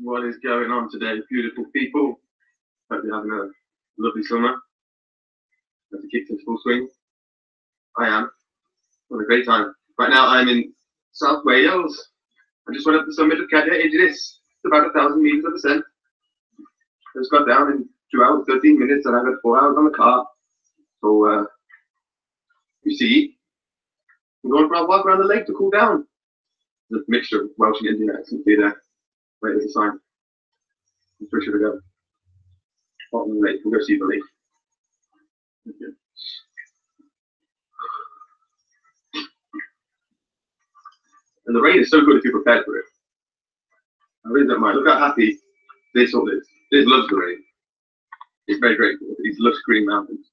What is going on today, beautiful people? Hope you're having a lovely summer. As it kicks into full swing. I am. Having a great time. Right now I'm in South Wales. I just went up the summit of Cadillac Idris. It's about 1,000 meters of ascent. I just got down in 2 hours, 13 minutes, and I got 4 hours on the car. So, you see, I'm going for a walk around the lake to cool down. There's a mixture of Welsh and Indian accent there. Wait, there's a sign. Where should we go? Bottom of the lake. We'll go see the lake. Okay. And the rain is so good if you're prepared for it. I really don't mind. Look how happy this all is. This loves the rain. It's very grateful for these lush green mountains.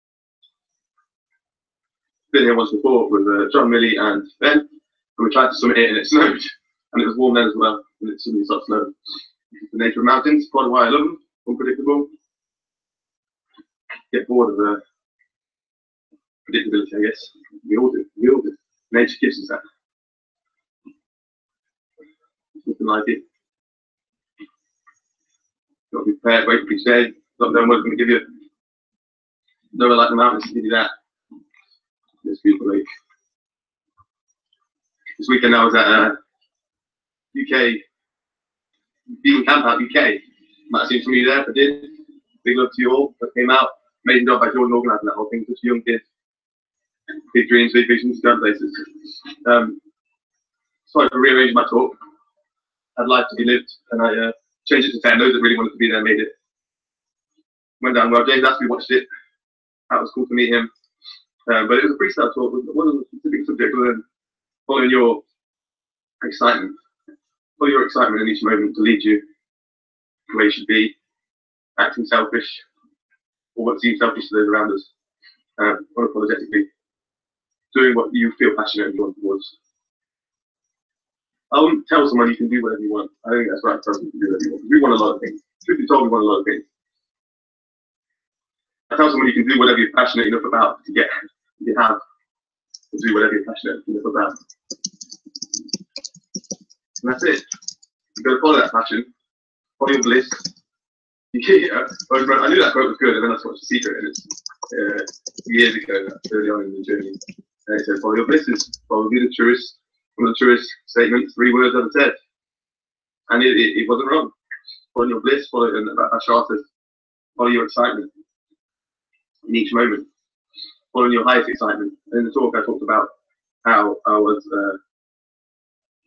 Been here once before with John, Millie, and Ben, and we tried to summit it and it snowed. And it was warm then as well, and it suddenly started snowing. This is the nature of mountains, part of why I love them. Unpredictable. Get bored of predictability, I guess. We all do. We all do. Nature gives us that. Nothing like it. Got to be prepared, wait for each day. Not knowing what it's going to give you. Nowhere like the mountains to give you that. This beautiful lake. This weekend I was at UK, being Camp Out UK. Might have seen some of you there. If I did, big love to you all that came out. Amazing job by Jordan organising that whole thing. Such a young kid. Big dreams, big visions, go places. Sorry for rearranging my talk. Had life to be lived, and I changed it to 10. Those that really wanted to be there made it. Went down well. James Aspie watched it. That was cool to meet him. But it was a freestyle talk. One of the specific subjects was following your excitement. Follow your excitement in each moment to lead you the way you should be. Acting selfish, or what seems selfish to those around us. Unapologetically. Doing what you feel passionate and drawn towards. I wouldn't tell someone you can do whatever you want. I don't think that's right for us to do whatever you want. We want a lot of things. Truth be told, we want a lot of things. I tell someone you can do whatever you're passionate enough about to get. You have to do whatever you're passionate enough about. And that's it. You've got to follow that passion, follow your bliss. Yeah, I knew that quote was good, and then I watched The Secret, and it's years ago, early on in the journey. And it said, follow your bliss is probably the truest, one of the truest statements, 3 words ever said. And it wasn't wrong. Follow your bliss, follow, and Bashar says, follow your excitement in each moment. Following your highest excitement. And in the talk I talked about how I was,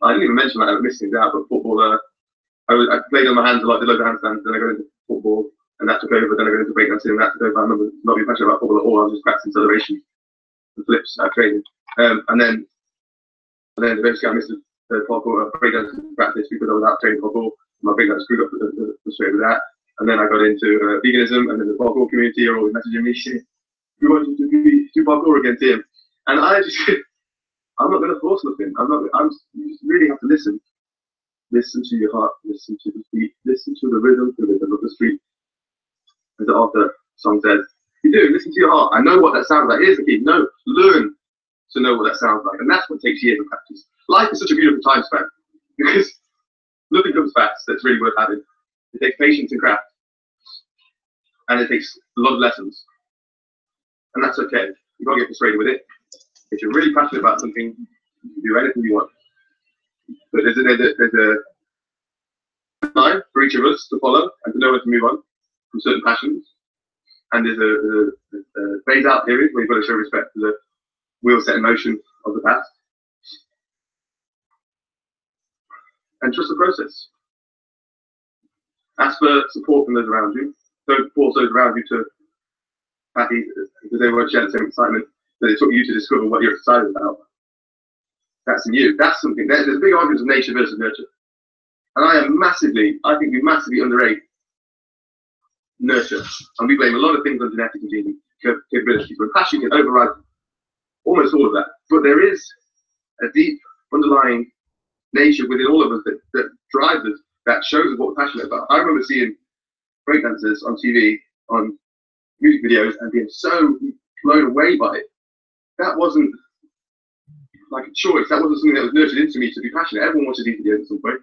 I didn't even mention that I was missing it out, but football, I played on my hands a lot, did loads of handstands, then I got into football, and that took over, then I got into breakdancing, and that took over. I remember not being passionate about football at all, I was just practicing acceleration and flips training. And then eventually I missed the parkour breakdance practice because I was out training parkour. My breakdance screwed up straight with that. And then I got into veganism, and then the parkour community are always messaging me, we want you to do parkour again, Tim. And I just, I'm not going to force nothing. You just really have to listen. Listen to your heart, listen to the beat, listen to the rhythm of the street. As the Arthur song says, you do, listen to your heart. I know what that sounds like. Here's the key. No, learn to know what that sounds like. And that's what takes years of practice. Life is such a beautiful time span because nothing comes fast that's really worth having. It takes patience and craft. And it takes a lot of lessons. And that's okay. You can't get frustrated with it. If you're really passionate about something, you can do anything you want. But there's a line for each of us to follow and to know when to move on from certain passions. And there's a phase out period where you've got to show respect to the wheel set in motion of the past. And trust the process. Ask for support from those around you. Don't force those around you to happy because they won't share the same excitement that it took you to discover what you're excited about. That's in you. That's something. There's a big argument of nature versus nurture. And I think we massively underrate nurture. And we blame a lot of things on genetics and gene capabilities, but passion can override almost all of that. But there is a deep underlying nature within all of us that drives us, that shows us what we're passionate about. I remember seeing breakdancers on TV, on music videos, and being so blown away by it. That wasn't like a choice. That wasn't something that was nurtured into me to be passionate. Everyone watches these videos at some point.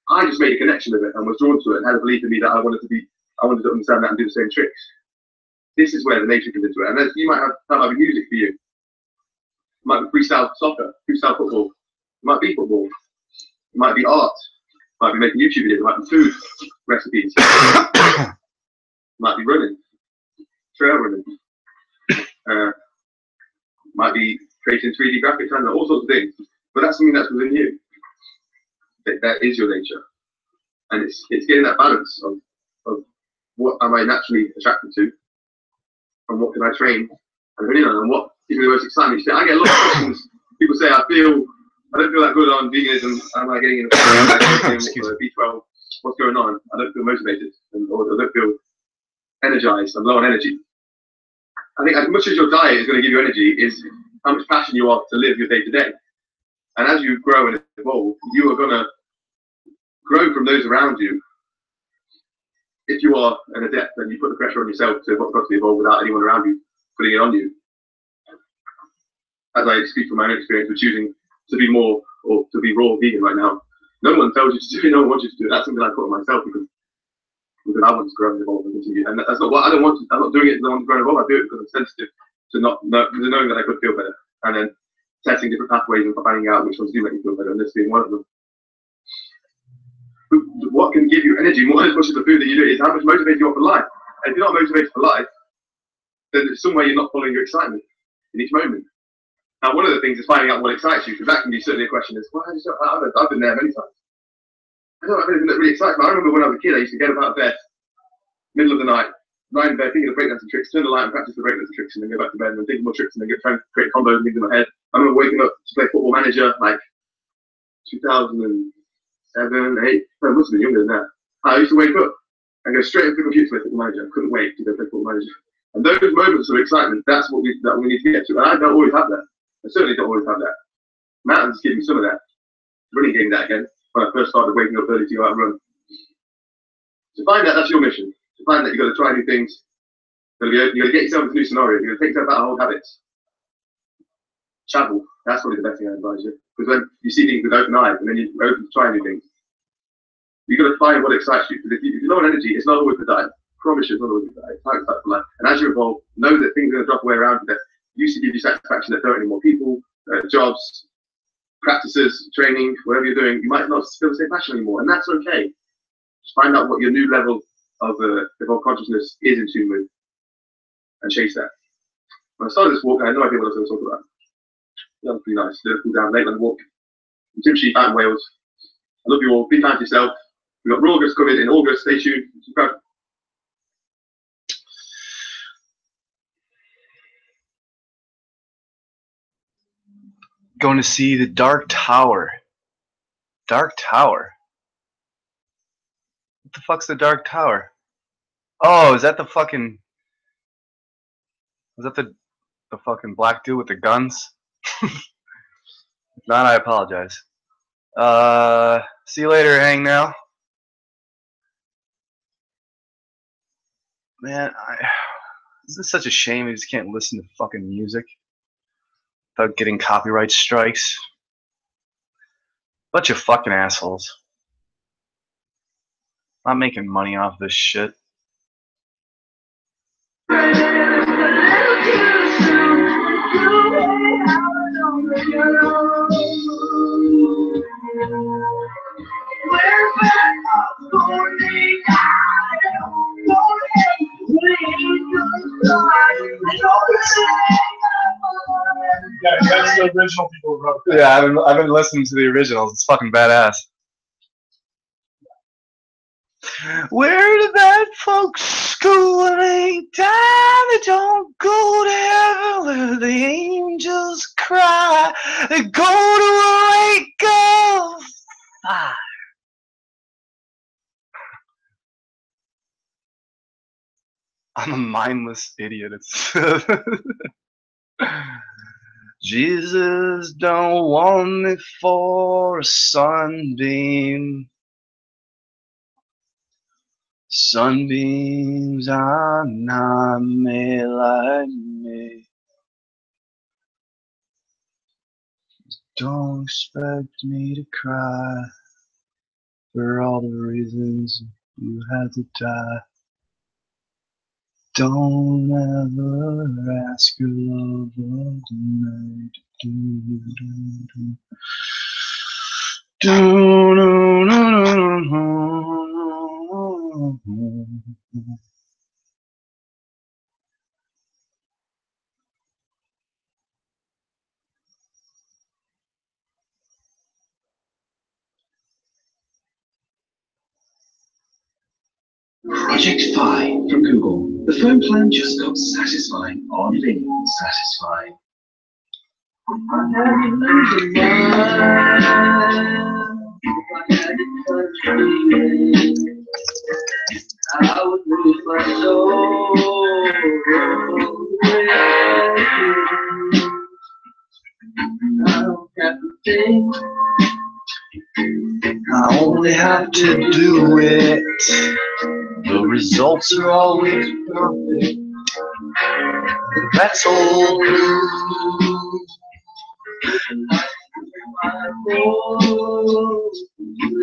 I just made a connection with it and was drawn to it and had a belief in me that I wanted to understand that and do the same tricks. This is where the nature comes into it. And you might have that might be music for you. It might be freestyle soccer, freestyle football. It might be football. It might be art. It might be making YouTube videos. It might be food recipes. It might be running, trail running. Might be creating 3D graphics and all sorts of things. But that's something that's within you. That is your nature. And it's getting that balance of what am I naturally attracted to and what can I train and hone in on and what is the most exciting. I get a lot of questions. People say I don't feel that good on veganism. Am I getting in a B12? What's going on? I don't feel motivated or I don't feel energized. I'm low on energy. I think as much as your diet is going to give you energy is how much passion you are to live your day to day. And as you grow and evolve, you are going to grow from those around you. If you are an adept and you put the pressure on yourself to what's got to evolve without anyone around you putting it on you. As I speak from my own experience with choosing to be more or to be raw vegan right now, no one tells you to do it, no one wants you to do it. That's something I put on myself because I want to grow and evolve and continue. And that's not what I don't want to, I'm not doing it because I want to grow and evolve. I do it because I'm sensitive to knowing that I could feel better. And then testing different pathways and finding out which ones do make you feel better, and this being one of them. What can give you energy more as much as the food that you do is how much motivated you are for life. And if you're not motivated for life, then there's somewhere you're not following your excitement in each moment. Now, one of the things is finding out what excites you, because that can be certainly a question is, well, I've been there many times. I don't have anything that really excites me. I remember when I was a kid, I used to get up out of bed, middle of the night, lie in bed, thinking of breakdancing tricks, turn the light and practice the breakdancing tricks, and then go back to bed and then think more tricks, and then trying to create combos and things in my head. I remember waking up to play Football Manager, like 2007, 8, no, I must have been younger than that. I used to wake up and go straight into the computer to play Football Manager. I couldn't wait to go play Football Manager. And those moments of excitement, that's what we need to get to. And I don't always have that. I certainly don't always have that. Mountains give me some of that. Running game that again, when I first started waking up early to go out and run. To find that, that's your mission. To find that, you've got to try new things. You've got to get yourself into new scenarios. You've got to take yourself out of old habits. Travel. That's probably the best thing I advise you. Because when you see things with open eyes and then you're open to trying new things, you've got to find what excites you. Because if you're low on energy, it's not always the diet. I promise you it's not always the diet. It's how exciting for life. And as you evolve, know that things are going to drop away around you that used to give you satisfaction that don't anymore. People, jobs, practices, training, whatever you're doing, you might not feel the same passion anymore. And that's okay. Just find out what your new level of evolved consciousness is in tune with and chase that. When I started this walk, I had no idea what I was going to talk about. That was pretty nice. Did a cool down Flatland walk. Tim Sheep out in Wales. I love you all. Be kind to yourself. We've got Raw August coming in August. Stay tuned. Subscribe. Going to see the Dark Tower. Dark Tower? What the fuck's the Dark Tower? Oh, is that the fucking... Is that the fucking black dude with the guns? If not, I apologize. See you later, Hang Now. Man, isn't it such a shame we just can't listen to fucking music without getting copyright strikes? Bunch of fucking assholes. Not making money off this shit. Yeah, that's the original people who wrote that. Yeah, I've been listening to the originals. It's fucking badass. Where do bad folks go when they die? They don't go to heaven where the angels cry. They go to a lake of fire. I'm a mindless idiot. It's Jesus don't want me for a sunbeam. Sunbeams are not made like me. Don't expect me to cry. for all the reasons you had to die. Don't ever ask your lover tonight. Project Phi from Google. The phone plan just got satisfying. Oddly satisfying. I would lose my soul. I don't have to think. I only have to do it. The results are always perfect. That's all.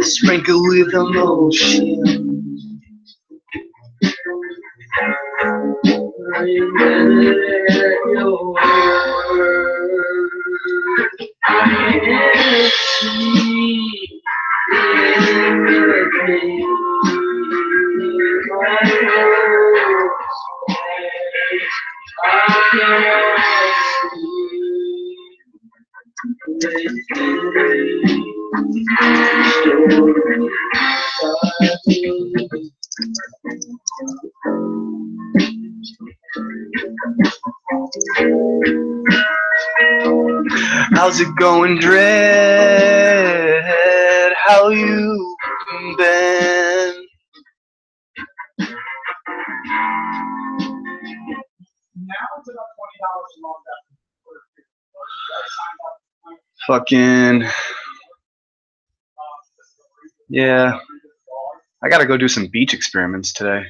Sprinkle with emotion. How's it going, Dread? How you been? Fucking yeah. I gotta go do some beach experiments today.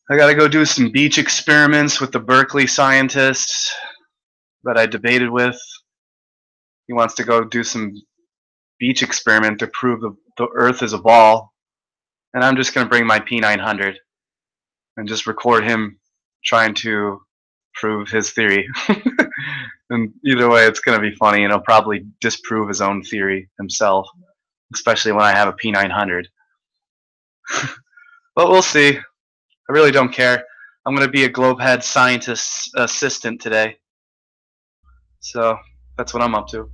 I gotta go do some beach experiments with the Berkeley scientist that I debated with. He wants to go do some beach experiment to prove the Earth is a ball. And I'm just gonna bring my P900 and just record him trying to prove his theory. And either way, it's gonna be funny, and he'll probably disprove his own theory himself, especially when I have a P900. But we'll see. I really don't care. I'm going to be a Globehead scientist's assistant today. So that's what I'm up to.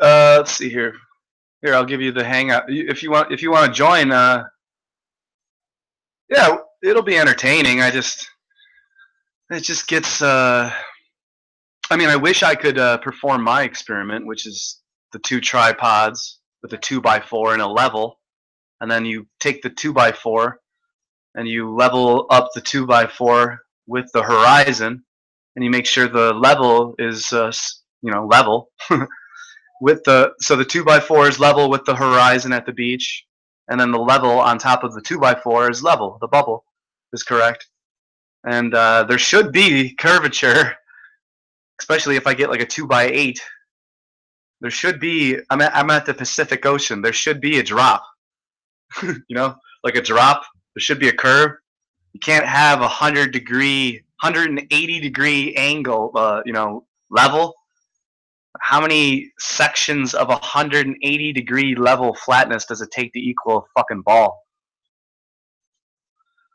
Let's see here. Here, I'll give you the Hangout. If you want to join, yeah, it'll be entertaining. It just gets. I wish I could perform my experiment, which is the 2 tripods with a 2x4 and a level, and then you take the 2x4 and you level up the 2x4 with the horizon, and you make sure the level is level with the 2x4 is level with the horizon at the beach, and then the level on top of the 2x4 is level. The bubble is correct, and there should be curvature, especially if I get like a 2x8. There should be. I'm at the Pacific Ocean. There should be a drop. Like a drop. There should be a curve. You can't have 180 degree angle. Level. How many sections of 180 degree level flatness does it take to equal a fucking ball?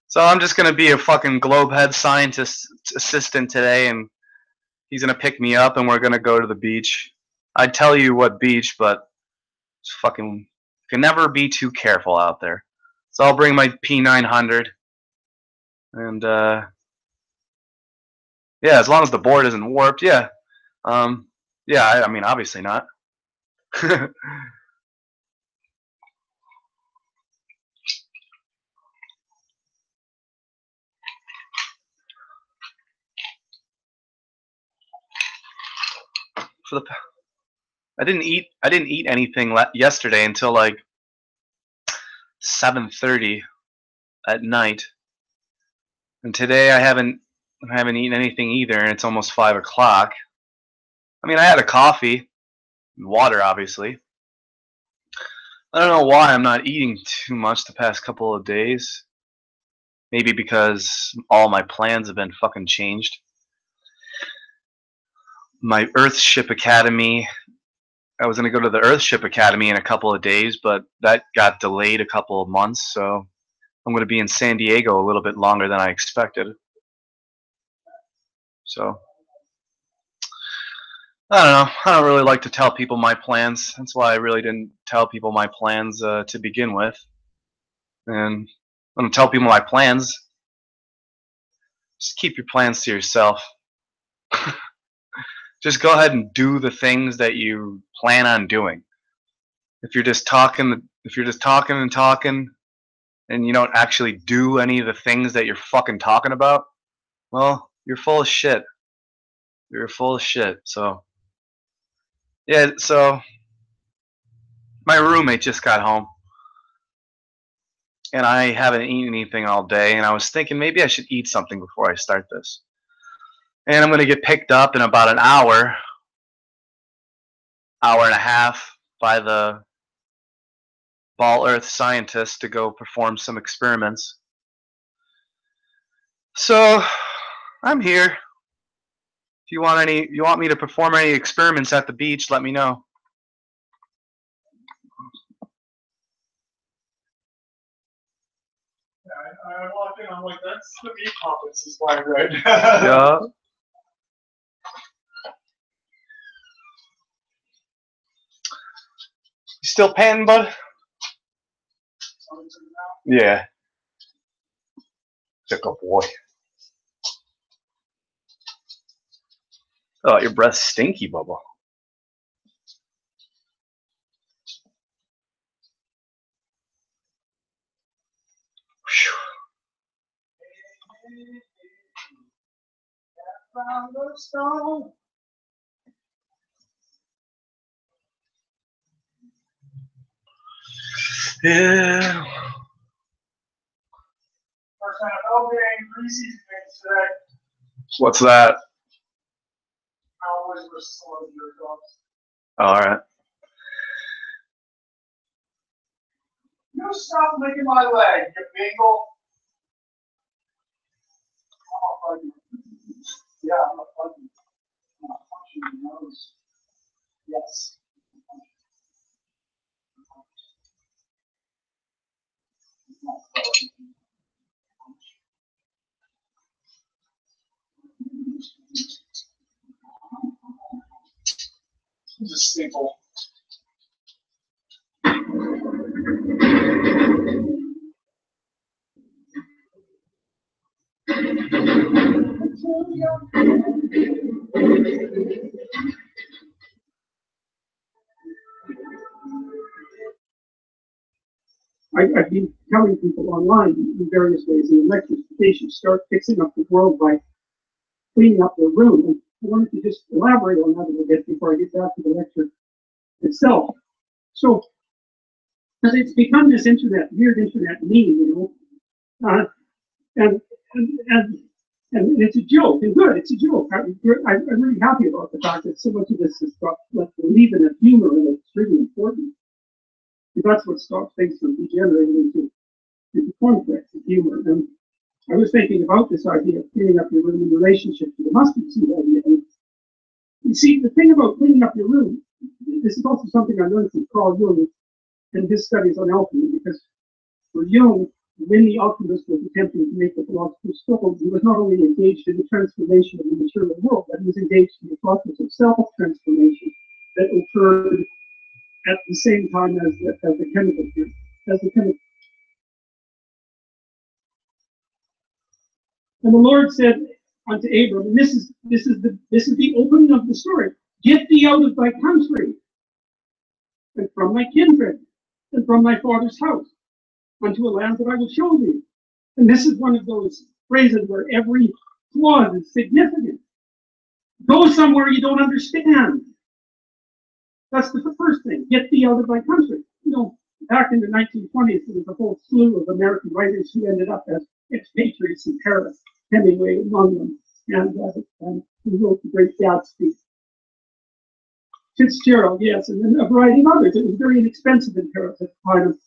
So I'm just gonna be a fucking Globehead scientist assistant today, and he's gonna pick me up, and we're gonna go to the beach. I'd tell you what beach, but it's fucking can never be too careful out there. So I'll bring my P900, and yeah, as long as the board isn't warped, yeah, yeah. I mean, obviously not. For the I didn't eat anything yesterday until like 7:30 at night, and today I haven't eaten anything either, and it's almost 5 o'clock. I mean, I had a coffee, water, obviously. I don't know why I'm not eating too much the past couple of days. Maybe because all my plans have been fucking changed. My Earthship Academy, I was going to go to the Earthship Academy in a couple of days, but that got delayed a couple of months, so I'm going to be in San Diego a little bit longer than I expected. So, I don't know. I don't really like to tell people my plans. That's why I really didn't tell people my plans to begin with. And I'm going to tell people my plans. Just keep your plans to yourself. Just go ahead and do the things that you plan on doing. If you're just talking and talking, and you don't actually do any of the things that you're fucking talking about, well, you're full of shit. You're full of shit. So, yeah. So, my roommate just got home, and I haven't eaten anything all day. And I was thinking maybe I should eat something before I start this. And I'm going to get picked up in about an hour and a half by the Ball Earth scientists to go perform some experiments. So I'm here. If you want me to perform any experiments at the beach, let me know. I walked in, I'm like, that's the meat puppets is fine, right? Yeah. You still panting, bud? Yeah. Good boy. Oh, your breath's stinky, Bubba. Yeah. First NFL game, preseason games today. What's that? Cowboys versus your dogs. All right. You stop licking my leg, you bingle. I'm not fighting. Yeah, I'm not fighting. I'm not punching your nose. Yes. Just simple. I've been telling people online in various ways in the lectures that they should start fixing up the world by cleaning up their room. And I wanted to just elaborate on that a little bit before I get back to the lecture itself. So, as it's become this weird internet meme, you know, and it's a joke, and good, it's a joke. I'm really happy about the fact that so much of this has got, like, believing in humor, and it's really important. That's what stops things from degenerating into conflict and humor. And I was thinking about this idea of cleaning up your room in relationship to the mustard seed idea. And you see, the thing about cleaning up your room, this is also something I learned from Carl Jung and his studies on alchemy, because for Jung, when the alchemist was attempting to make the philosopher's stone, he was not only engaged in the transformation of the material world, but he was engaged in the process of self-transformation that occurred at the same time as the chemical theory, And the Lord said unto Abram, and this is the opening of the story: get thee out of thy country, and from thy kindred, and from thy father's house, unto a land that I will show thee. And this is one of those phrases where every clause is significant. Go somewhere you don't understand. That's the first thing. Get thee out of thy country. You know, Back in the 1920s, there was a whole slew of American writers who ended up as expatriates in Paris, Hemingway among them, and who wrote The Great Gatsby. Fitzgerald, yes, and then a variety of others. It was very inexpensive in Paris at the time.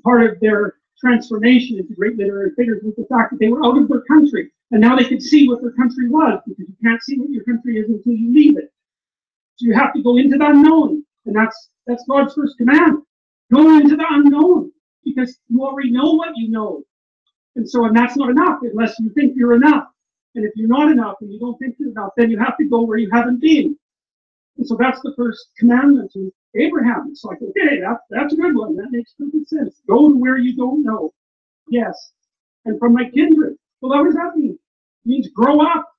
Part of their transformation into great literary figures was the fact that they were out of their country, and now they could see what their country was, because you can't see what your country is until you leave it. So you have to go into the unknown, and that's God's first command. Go into the unknown, because you already know what you know. And that's not enough unless you think you're enough. And if you're not enough and you don't think you're enough, then you have to go where you haven't been. And so that's the first commandment to Abraham. It's like, okay, that's a good one. That makes perfect sense. Go to where you don't know. Yes. And from my kindred. Well, what does that mean? It means grow up,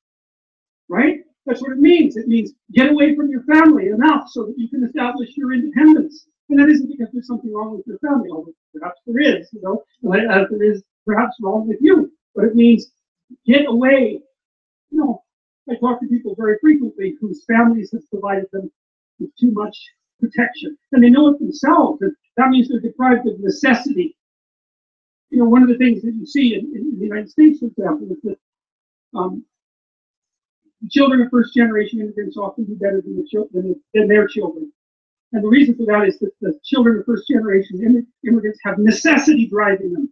right? That's what it means. It means get away from your family enough so that you can establish your independence. And that isn't because there's something wrong with your family, although perhaps there is, as there is perhaps wrong with you. But it means get away. I talk to people very frequently whose families have provided them with too much protection. And they know it themselves. And that means they're deprived of necessity. One of the things that you see in the United States, for example, is that children of first-generation immigrants often do better than their children. And the reason for that is that the children of first-generation immigrants have necessity driving them.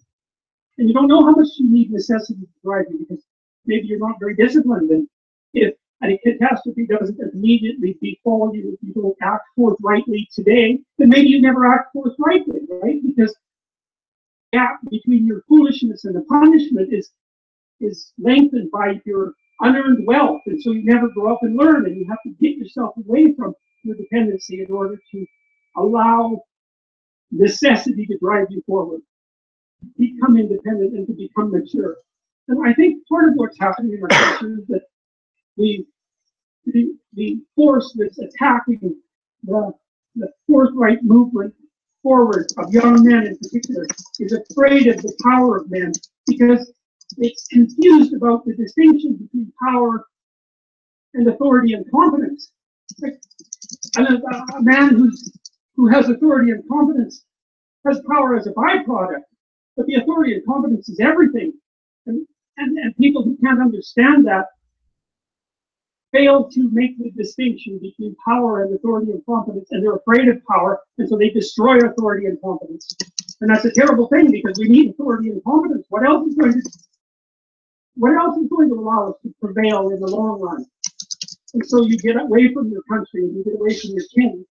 And you don't know how much you need necessity to drive you, because maybe you're not very disciplined. And if a catastrophe doesn't immediately befall you, if you don't act forthrightly today, then maybe you never act forthrightly, right? Because the gap between your foolishness and the punishment is lengthened by your unearned wealth. And so you never grow up and learn, and you have to get yourself away from your dependency in order to allow necessity to drive you forward, become independent, and to become mature. And I think part of what's happening in our culture is that the force that's attacking the forthright movement forward of young men in particular is afraid of the power of men, because it's confused about the distinction between power and authority and competence. And a man who has authority and competence has power as a byproduct, but the authority and competence is everything. And people who can't understand that fail to make the distinction between power and authority and competence, and they're afraid of power, and so they destroy authority and competence. And that's a terrible thing, because we need authority and competence. What else is going to allow us to prevail in the long run? And so you get away from your country, and you get away from your king,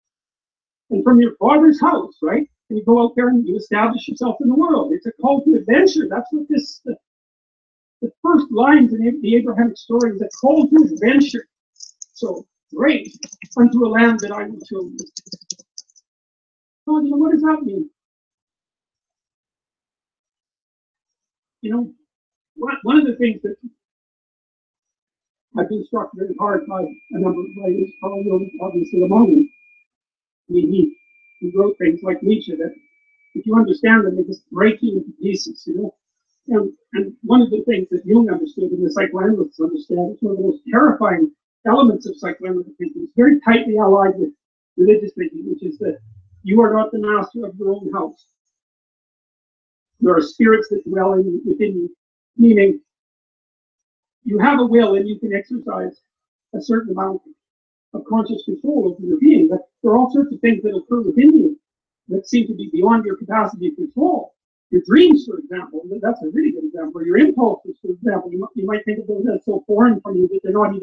and from your father's house, right? And you go out there and you establish yourself in the world. It's a call to adventure. That's what the first lines in the Abrahamic story is a call to adventure. So, great, unto a land that I will show you. Well, what does that mean? One of the things that I've been struck very hard by a number of writers, probably obviously among them. I mean, he wrote things like Nietzsche that, if you understand them, they just break you into pieces, And one of the things that Jung understood and the psychoanalysts understand is one of the most terrifying elements of psychoanalytic thinking. It's very tightly allied with religious thinking, which is that you are not the master of your own house. There are spirits that dwell within you, meaning you have a will and you can exercise a certain amount of conscious control over your being. But there are all sorts of things that occur within you that seem to be beyond your capacity to control. Your dreams, for example, that's a really good example. Or your impulses, for example, you might think of those as so foreign from you that you don't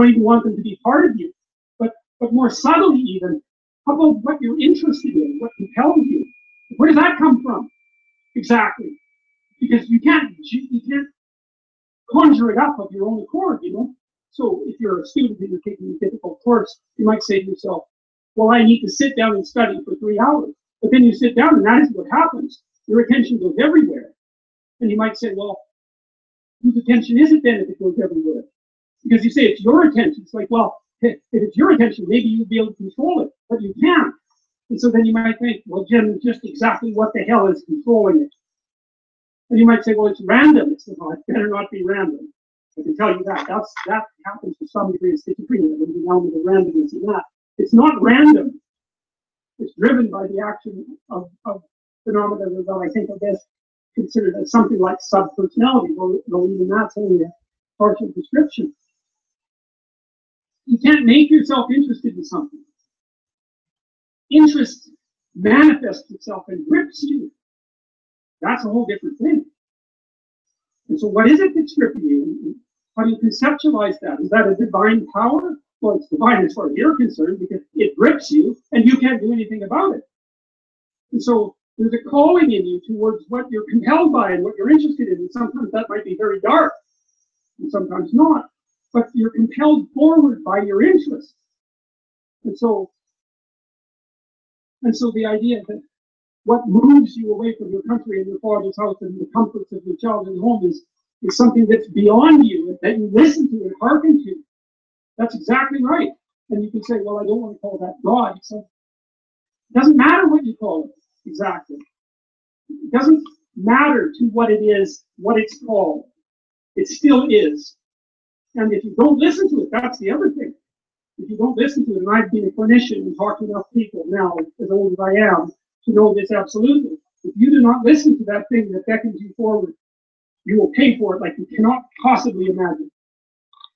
even want them to be part of you. But more subtly even, how about what you're interested in, what compels you? Where does that come from? Exactly. Because you can't conjure it up of your own accord, So if you're a student and you're taking a difficult course, you might say to yourself, well, I need to sit down and study for 3 hours. But then you sit down and that is what happens. Your attention goes everywhere. And you might say, well, whose attention is it then if it goes everywhere? Because you say it's your attention. It's like, well, if it's your attention, maybe you'll be able to control it, but you can't. And so then you might think, well, Jim, just exactly what the hell is controlling it? And you might say, well, it's random. It's it better not be random. I can tell you that. That happens to some degree of schizophrenia. There's an element of randomness in that. It's not random. It's driven by the action of phenomena that I think of as considered as something like subpersonality, though even that's only a partial description. You can't make yourself interested in something. Interest manifests itself and grips you. That's a whole different thing. And so what is it that's gripping you? How do you conceptualize that? Is that a divine power? Well, it's divine as far as you're concerned because it grips you and you can't do anything about it. And so there's a calling in you towards what you're compelled by and what you're interested in. And sometimes that might be very dark and sometimes not. But you're compelled forward by your interest. And so the idea that what moves you away from your country and your father's house and the comforts of your child's home is something that's beyond you, that you listen to and hearken to. That's exactly right. And you can say, well, I don't want to call that God. So it doesn't matter what you call it exactly. It doesn't matter to what it is, what it's called. It still is. And if you don't listen to it, that's the other thing. If you don't listen to it, and I've been a clinician and talked to enough people now, as old as I am, to know this absolutely. If you do not listen to that thing that beckons you forward, you will pay for it like you cannot possibly imagine.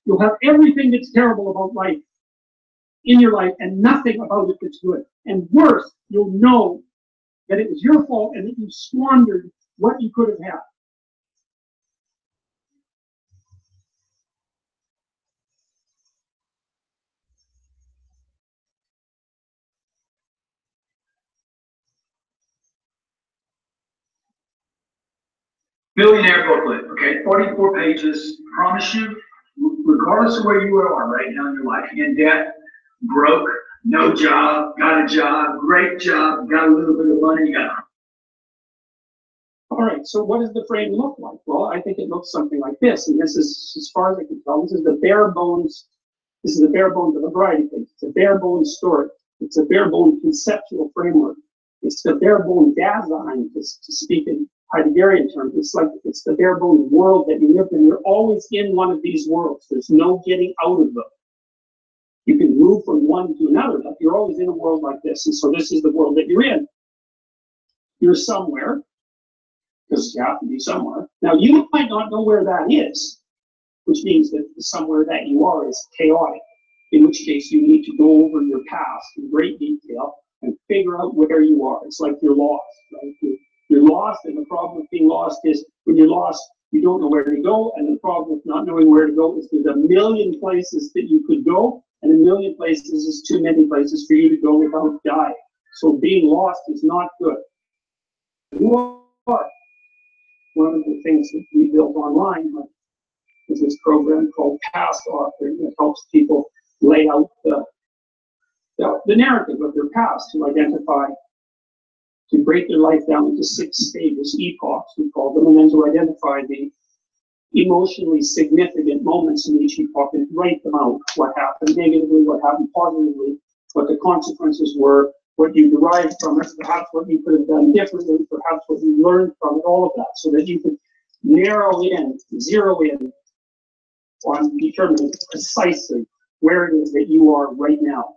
You'll have everything that's terrible about life in your life and nothing about it that's good. And worse, you'll know that it was your fault and that you squandered what you could have had. Billionaire booklet, okay, 44 pages. Promise you, regardless of where you are right now in your life, in debt, broke, no job, got a job, great job, got a little bit of money, All right, so what does the frame look like? Well, I think it looks something like this, and this is, as far as I can tell, this is the bare bones. This is the bare bones of a variety of things. It's a bare bones story. It's a bare bones conceptual framework. It's the bare bones Dasein, to speak in Heideggerian terms. It's the bare bones world that you live in. You're always in one of these worlds. There's no getting out of them. You can move from one to another, but you're always in a world like this. And so this is the world that you're in. You're somewhere, because you have to be somewhere. Now, you might not know where that is, which means that the somewhere that you are is chaotic, in which case you need to go over your past in great detail and figure out where you are. It's like you're lost, right? You're lost, and the problem with being lost is when you're lost, you don't know where to go, and the problem with not knowing where to go is there's a million places that you could go, and a million places is too many places for you to go without dying. So being lost is not good. But one of the things that we built online is this program called Past Authoring that helps people lay out the narrative of their past, to identify, to break their life down into 6 stages, epochs we call them, and then to identify the emotionally significant moments in each epoch and write them out. What happened negatively, what happened positively, what the consequences were, what you derived from it, perhaps what you could have done differently, perhaps what you learned from it, all of that, so that you can narrow in, zero in on determining precisely where it is that you are right now.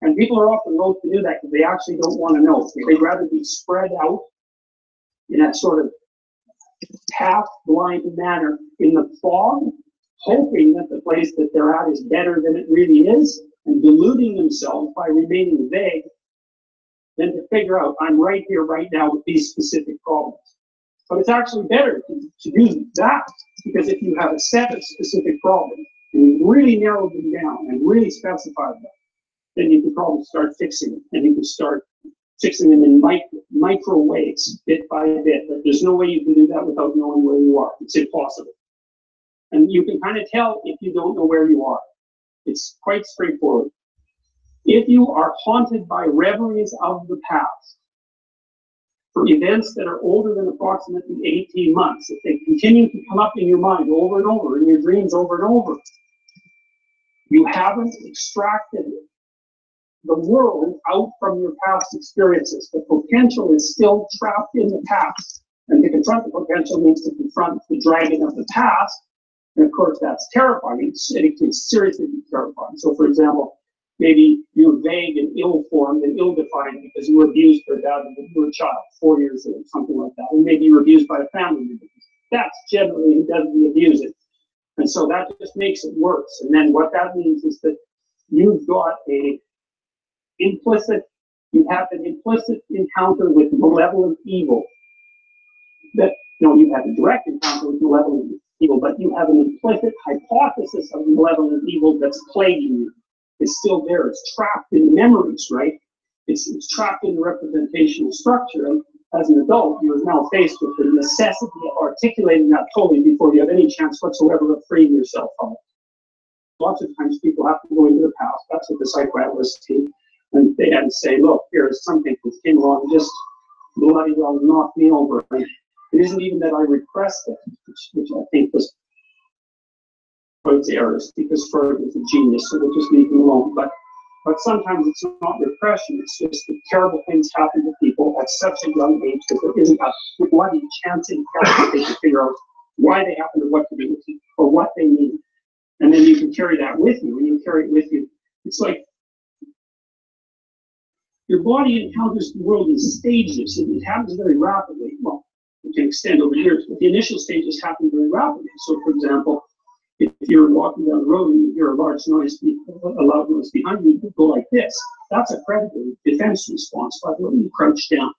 And people are often loath to do that because they actually don't want to know. They'd rather be spread out in that sort of half-blind manner in the fog, hoping that the place that they're at is better than it really is, and deluding themselves by remaining vague, than to figure out, I'm right here, right now, with these specific problems. But it's actually better to do that, because if you have a set of specific problems, and you really narrow them down and really specify them, then you can probably start fixing them, and you can start fixing them in micro ways, bit by bit. But there's no way you can do that without knowing where you are. It's impossible. And you can kind of tell if you don't know where you are. It's quite straightforward. If you are haunted by reveries of the past, for events that are older than approximately 18 months, if they continue to come up in your mind over and over, in your dreams over and over, you haven't extracted the world out from your past experiences. The potential is still trapped in the past. And to confront the potential means to confront the dragon of the past. And of course, that's terrifying. It can seriously be terrifying. So, for example, Maybe you're vague and ill-formed and ill-defined because you were abused or dad when you were a child, 4 years old, something like that. And maybe you were abused by a family member. That's generally who does the abusing. And so that just makes it worse. And then what that means is that you've got you have an implicit encounter with malevolent evil. You have a direct encounter with malevolent evil, but you have an implicit hypothesis of malevolent evil that's plaguing you. It's still there. It's trapped in the memories, right? It's trapped in the representational structure. And as an adult, you are now faced with the necessity of articulating that fully before you have any chance whatsoever of freeing yourself from it. Lots of times people have to go into the past. That's what the psychoanalysts do. And they had to say, look, here's something that came along, just bloody well knocked me over. Right? It isn't even that I repressed it, which I think was Freud's errors, because Freud was a genius, so we'll just leave him alone. But sometimes it's not repression, it's just that terrible things happen to people at such a young age that there isn't a bloody chance in hell they can figure out why they happen or what to do with it, or what they mean. And then you can carry that with you. When you carry it with you, it's like your body encounters the world in stages. It happens very rapidly. Well, it can extend over years, but the initial stages happen very rapidly. So, for example, if you're walking down the road and you hear a large noise, a loud noise behind you, you go like this. That's a predator defense response. By the way, you crouch down.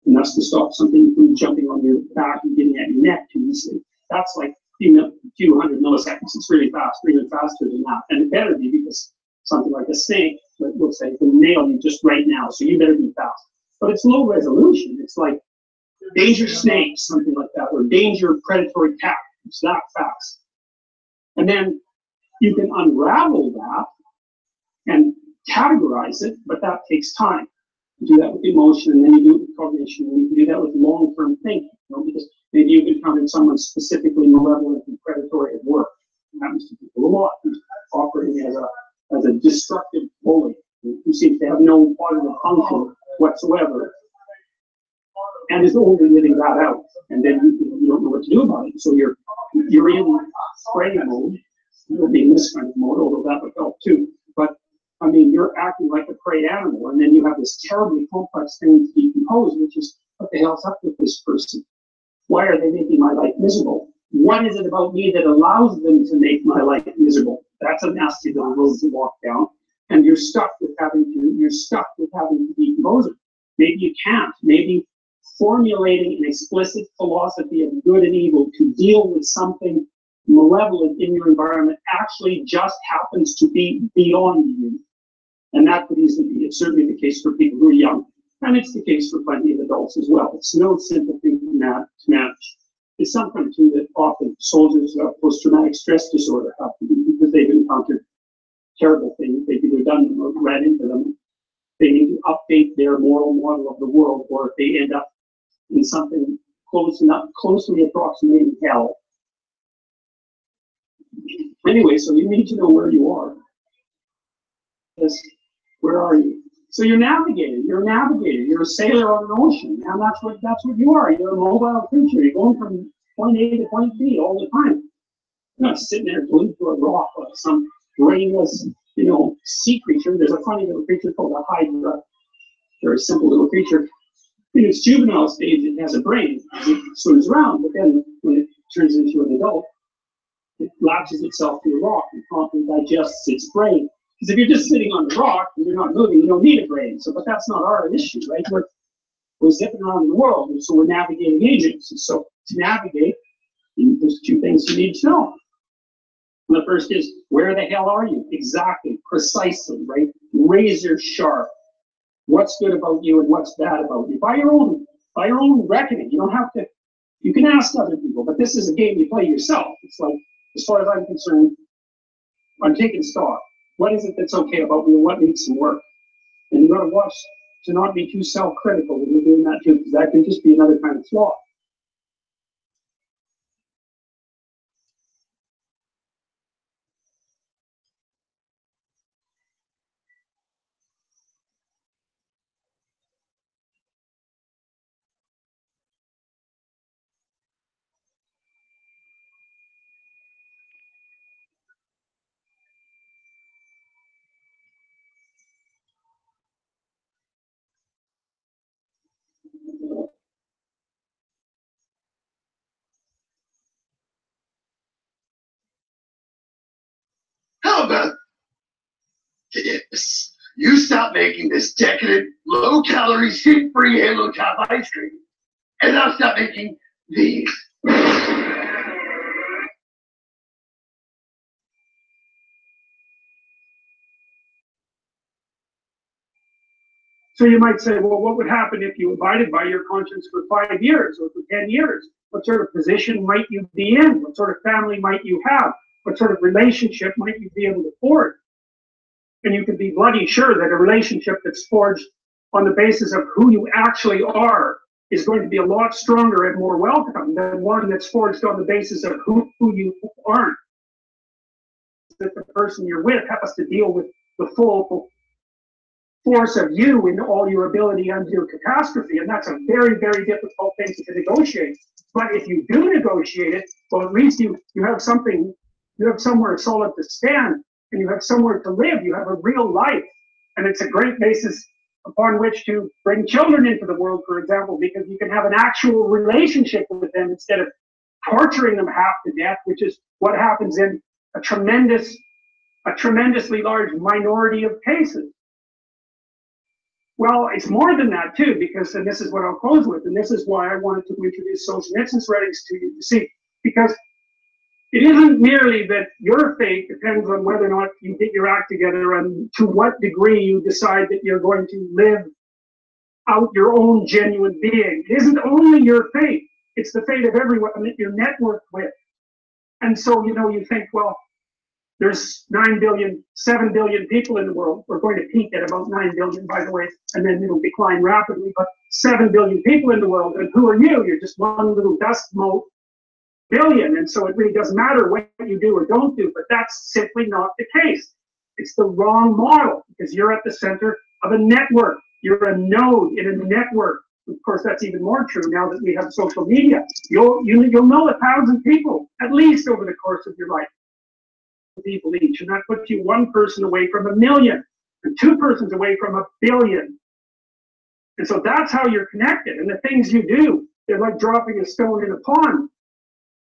And that's to stop something from jumping on your back and getting at your neck too easily. That's like a few hundred milliseconds. It's really fast, even faster than that. And it better be, because something like a snake, we'll say, can nail you just right now, so you better be fast. But it's low resolution. It's like danger snake, something like that, or danger predatory cat. It's that fast. And then you can unravel that and categorize it, but that takes time. You do that with emotion, and then you do it with cognition, and you can do that with long-term thinking, because maybe you've encountered someone specifically malevolent and predatory at work. It happens to people a lot, who's operating as a destructive bully, who seems to have no positive function whatsoever, and is only living that out. And then you don't know what to do about it. So you're in prey mode. You'll be in this kind of mode, although that would help too. But I mean, you're acting like a prey animal, and then you have this terribly complex thing to decompose, which is, what the hell's up with this person? Why are they making my life miserable? What is it about me that allows them to make my life miserable? That's a nasty little road to walk down, and you're stuck with having to decompose it. Maybe you can't. Maybe formulating an explicit philosophy of good and evil to deal with something malevolent in your environment actually just happens to be beyond you. And that could easily be. It's certainly the case for people who are young. And it's the case for plenty of adults as well. It's no simple thing to manage. It's something too that often soldiers of post-traumatic stress disorder have to do, because they've encountered terrible things. They've either done them or ran into them. They need to update their moral model of the world, or if they end up in something closely approximating hell. Anyway, so you need to know where you are. Yes, where are you? So you're navigating. You're a navigator. You're a sailor on an ocean, and that's what you are. You're a mobile creature. You're going from point A to point B all the time. You're not sitting there glued to a rock like some brainless, sea creature. There's a funny little creature called a hydra. Very simple little creature. In its juvenile stage, it has a brain. It swims around, but then when it turns into an adult, it latches itself to a rock and promptly digests its brain. Because if you're just sitting on a rock and you're not moving, you don't need a brain. So, but that's not our issue, right? We're zipping around the world, and so we're navigating agents. And so to navigate, there's two things you need to know. And the first is, where the hell are you? Exactly, precisely, right? Razor sharp. What's good about you and what's bad about you? By your own reckoning. You don't have to. You can ask other people, but this is a game you play yourself. It's like, as far as I'm concerned, I'm taking stock. What is it that's okay about me, and what needs some work? And you got to watch to not be too self-critical when you're doing that too, because that can just be another kind of flaw. Yes. You stop making this decadent, low-calorie, shit-free Halo Top ice cream, and I'll stop making these. So you might say, well, what would happen if you abided by your conscience for 5 years or for 10 years? What sort of position might you be in? What sort of family might you have? What sort of relationship might you be able to forge? And you can be bloody sure that a relationship that's forged on the basis of who you actually are is going to be a lot stronger and more welcome than one that's forged on the basis of who you aren't. That the person you're with has to deal with the full force of you in all your ability and your catastrophe, and that's a very, very difficult thing to negotiate. But if you do negotiate it, well, at least you have something, you have somewhere solid to stand, and you have somewhere to live. You have a real life, and it's a great basis upon which to bring children into the world, for example, because you can have an actual relationship with them instead of torturing them half to death, which is what happens in a tremendously large minority of cases. Well, it's more than that too, because, and this is what I'll close with, and this is why I wanted to introduce Solzhenitsyn's writings to you to see, because it isn't merely that your fate depends on whether or not you get your act together and to what degree you decide that you're going to live out your own genuine being. It isn't only your fate, it's the fate of everyone that you're networked with. And so, you know, you think, well, there's 9 billion, 7 billion people in the world. We're going to peak at about 9 billion, by the way, and then it'll decline rapidly, but 7 billion people in the world, and who are you? You're just one little dust mote billion, and so it really doesn't matter what you do or don't do, but that's simply not the case. It's the wrong model, because you're at the center of a network. You're a node in a network. Of course, that's even more true now that we have social media. You'll know 1,000 people, at least over the course of your life. People each, and that puts you one person away from 1 million, and 2 persons away from 1 billion. And so that's how you're connected. And the things you do, they're like dropping a stone in a pond.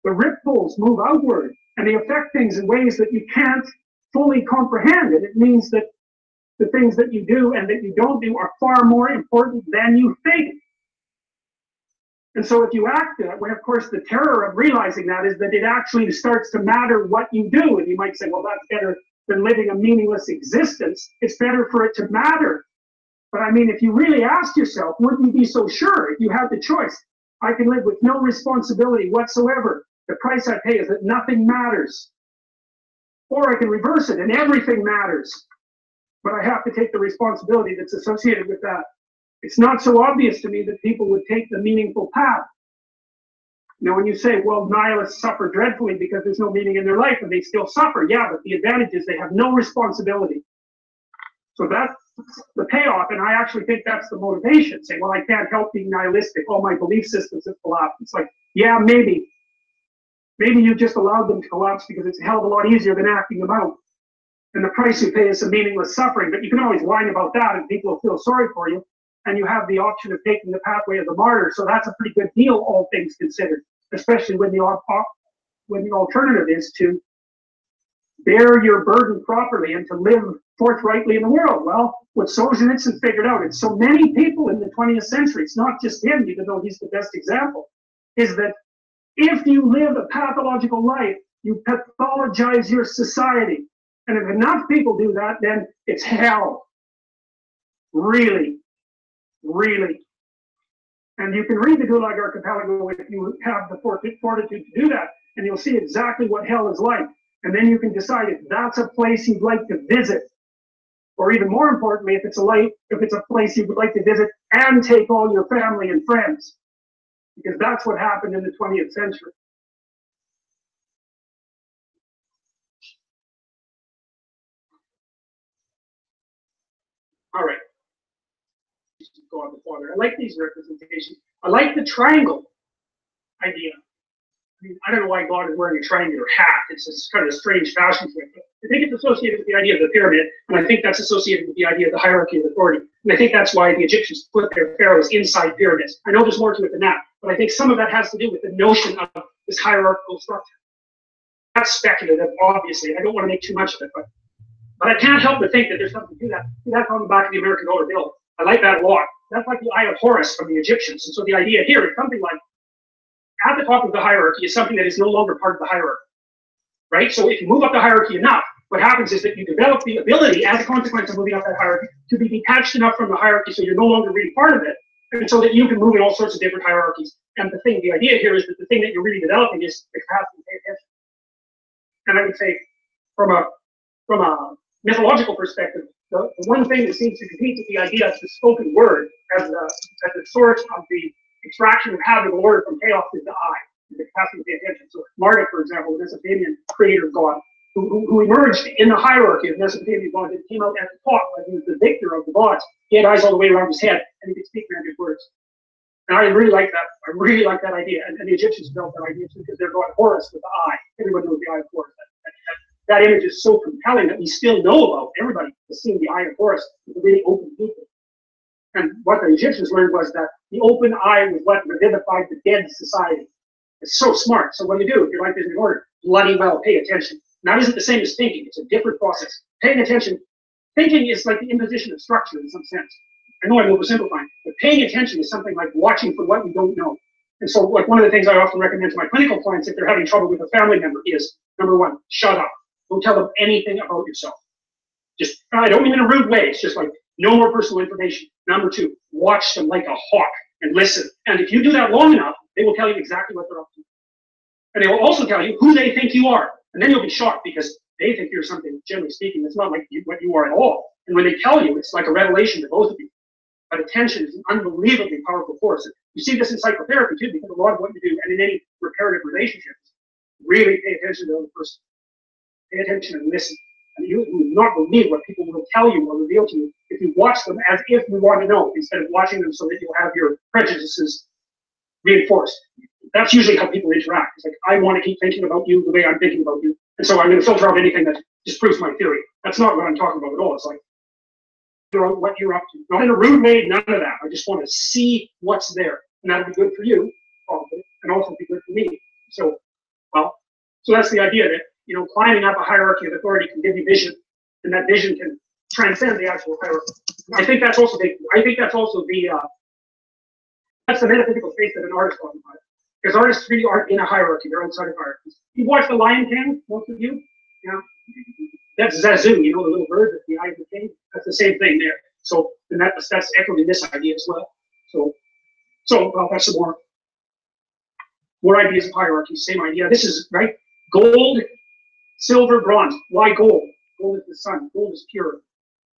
The ripples move outward, and they affect things in ways that you can't fully comprehend. And it means that the things that you do and that you don't do are far more important than you think. And so if you act that way, of course, the terror of realizing that is that it actually starts to matter what you do. And you might say, well, that's better than living a meaningless existence. It's better for it to matter. But I mean, if you really ask yourself, wouldn't you be so sure if you had the choice? I can live with no responsibility whatsoever. The price I pay is that nothing matters. Or I can reverse it and everything matters. But I have to take the responsibility that's associated with that. It's not so obvious to me that people would take the meaningful path. Now, when you say, well, nihilists suffer dreadfully because there's no meaning in their life and they still suffer, yeah, but the advantage is they have no responsibility. So that's the payoff, and I actually think that's the motivation. Say, well, I can't help being nihilistic. All my belief systems have collapsed. It's like, yeah, maybe. Maybe you just allowed them to collapse because it's a hell of a lot easier than acting them out. And the price you pay is some meaningless suffering, but you can always whine about that and people will feel sorry for you. And you have the option of taking the pathway of the martyr. So that's a pretty good deal, all things considered, especially when the alternative is to bear your burden properly and to live forthrightly in the world. Well, what Solzhenitsyn figured out, it's so many people in the 20th century, it's not just him, even though he's the best example, is that if you live a pathological life, you pathologize your society. And if enough people do that, then it's hell. Really. Really. And you can read the Gulag Archipelago if you have the fortitude to do that, and you'll see exactly what hell is like. And then you can decide if that's a place you'd like to visit. Or even more importantly, if it's a place you would like to visit and take all your family and friends. Because that's what happened in the 20th century. All right. Go on the father. I like these representations. I like the triangle idea. I mean, I don't know why God is wearing a triangular hat. It's just kind of a strange fashion to it. But I think it's associated with the idea of the pyramid, and I think that's associated with the idea of the hierarchy of authority. And I think that's why the Egyptians put their pharaohs inside pyramids. I know there's more to it than that, but I think some of that has to do with the notion of this hierarchical structure. That's speculative, obviously. I don't want to make too much of it, but But I can't help but think that there's something to that. See, that's on the back of the American dollar bill. I like that a lot. That's like the Eye of Horus from the Egyptians. And so the idea here is something like, at the top of the hierarchy is something that is no longer part of the hierarchy, right? So if you move up the hierarchy enough, what happens is that you develop the ability, as a consequence of moving up that hierarchy, to be detached enough from the hierarchy so you're no longer really part of it, and so that you can move in all sorts of different hierarchies. And the idea here is that the thing that you're really developing is the capacity to pay attention. And I would say, from a mythological perspective, the one thing that seems to compete with the idea of the spoken word as the source of the extraction of habitable order from chaos is the eye, the capacity to pay attention. So Marduk, for example, the Mesopotamian creator god, who emerged in the hierarchy of Mesopotamian gods, and came out at the top, like he was the victor of the gods. He had eyes all the way around his head, and he could speak magic words. And I really like that. I really like that idea. And the Egyptians built that idea too, because their god Horus with the eye. Everyone knows the eye of Horus. That image is so compelling that we still know about. Everybody has seen the eye of Horus with a really open pupil. And what the Egyptians learned was that the open eye was what revivified the dead society. It's so smart. So what do? If your life isn't in order, bloody well pay attention. And that isn't the same as thinking. It's a different process. Paying attention, thinking is like the imposition of structure in some sense. I know I'm oversimplifying, but paying attention is something like watching for what you don't know. And so like one of the things I often recommend to my clinical clients if they're having trouble with a family member is, number one, shut up. Don't tell them anything about yourself. Just, I don't mean in a rude way. It's just like, no more personal information. Number two, watch them like a hawk and listen. And if you do that long enough, they will tell you exactly what they're up to. And they will also tell you who they think you are. And then you'll be shocked because they think you're something, generally speaking, that's not like what you are at all. And when they tell you, it's like a revelation to both of you. But attention is an unbelievably powerful force. And you see this in psychotherapy too, because a lot of what you do, and in any reparative relationships, really pay attention to the other person. Pay attention and listen. And you would not believe what people will tell you or reveal to you if you watch them as if you want to know, instead of watching them so that you'll have your prejudices reinforced. That's usually how people interact. It's like, I want to keep thinking about you the way I'm thinking about you. And so I'm going to filter out anything that disproves my theory. That's not what I'm talking about at all. It's like, what you're up to. Not in a rude way, none of that. I just want to see what's there. And that'll be good for you, probably, and also be good for me. So, well, so that's the idea that, climbing up a hierarchy of authority can give you vision, and that vision can transcend the actual hierarchy. I think that's also that's the metaphysical space that an artist occupies. Because artists really aren't in a hierarchy, they're outside of hierarchies. You've watched The Lion King, most of you? Yeah. That's Zazu, the little bird with the eye of the king. That's the same thing there. So, and that's echoed in this idea as well. So well, that's some more ideas of hierarchy, same idea. This is, right, gold, silver, bronze. Why gold? Gold is the sun. Gold is pure.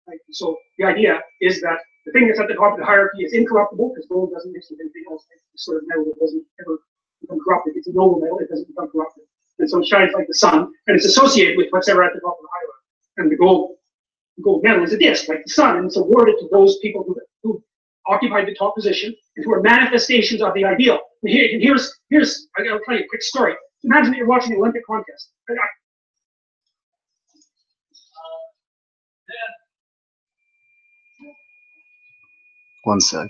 Right? So the idea is that the thing that's at the top of the hierarchy is incorruptible, because gold doesn't mix with anything else. It's the sort of metal that doesn't ever become corrupted. It's a noble metal, it doesn't become corrupted. And so it shines like the sun, and it's associated with what's ever at the top of the hierarchy. And the gold metal is a disc, like the sun, and it's awarded to those people who occupied the top position and who are manifestations of the ideal. And here's I'll tell you a quick story. Imagine that you're watching an Olympic contest. One sec.